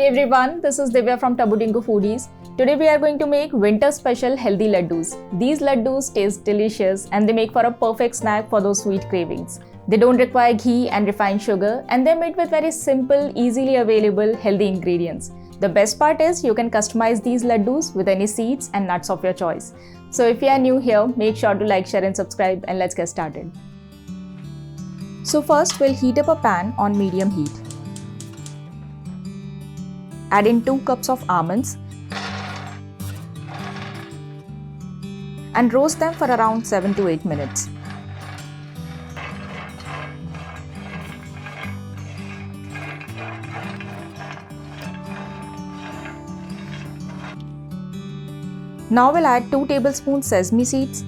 Hey everyone, this is Divya from Tabudingo Foodies. Today we are going to make winter special healthy ladoos. These ladoos taste delicious and they make for a perfect snack for those sweet cravings. They don't require ghee and refined sugar and they're made with very simple, easily available, healthy ingredients. The best part is you can customize these ladoos with any seeds and nuts of your choice. So if you are new here, make sure to like, share and subscribe and let's get started. So first we'll heat up a pan on medium heat. Add in 2 cups of almonds and roast them for around 7 to 8 minutes. Now we'll add 2 tablespoons sesame seeds,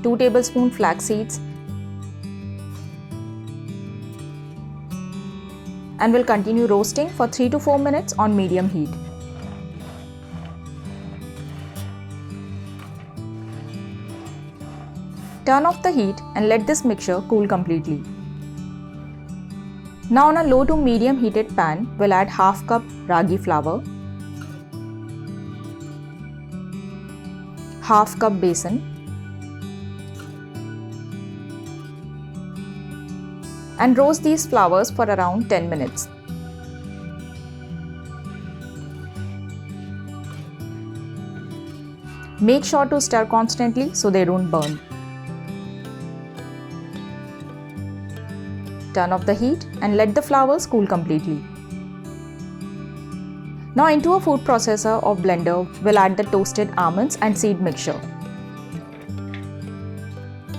2 tablespoons flax seeds, and will continue roasting for 3 to 4 minutes on medium heat. Turn off the heat and let this mixture cool completely. Now on a low to medium heated pan, we'll add half cup ragi flour, half cup besan, and roast these flours for around 10 minutes. Make sure to stir constantly so they don't burn. Turn off the heat and let the flours cool completely. Now into a food processor or blender, we'll add the toasted almonds and seed mixture.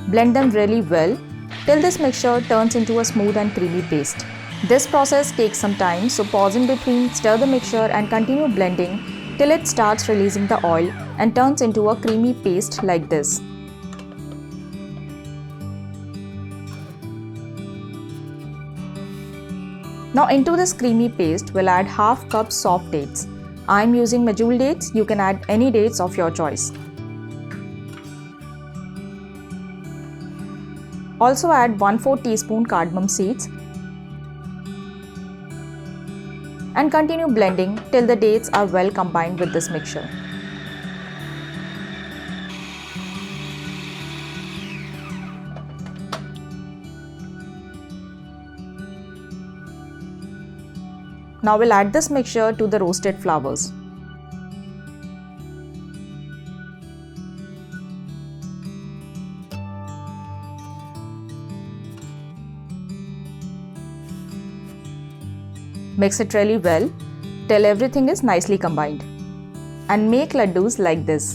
Blend them really well till this mixture turns into a smooth and creamy paste. This process takes some time, so pause in between, stir the mixture and continue blending till it starts releasing the oil and turns into a creamy paste like this. Now into this creamy paste, we'll add half cup soft dates. I'm using Medjool dates, you can add any dates of your choice. Also add 1/4 teaspoon cardamom seeds and continue blending till the dates are well combined with this mixture. Now we'll add this mixture to the roasted flours. Mix it really well till everything is nicely combined and make ladoos like this.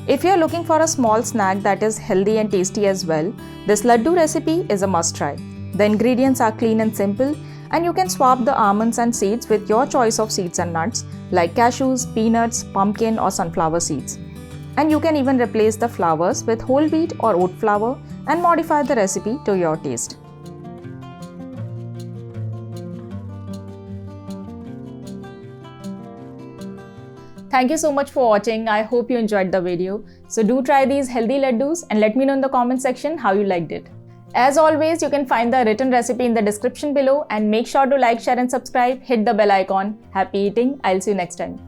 If you are looking for a small snack that is healthy and tasty as well, this laddu recipe is a must try. The ingredients are clean and simple, and you can swap the almonds and seeds with your choice of seeds and nuts like cashews, peanuts, pumpkin or sunflower seeds. And you can even replace the flours with whole wheat or oat flour and modify the recipe to your taste. Thank you so much for watching. I hope you enjoyed the video. So do try these healthy ladoos and let me know in the comment section how you liked it. As always, you can find the written recipe in the description below and make sure to like, share and subscribe. Hit the bell icon. Happy eating. I'll see you next time.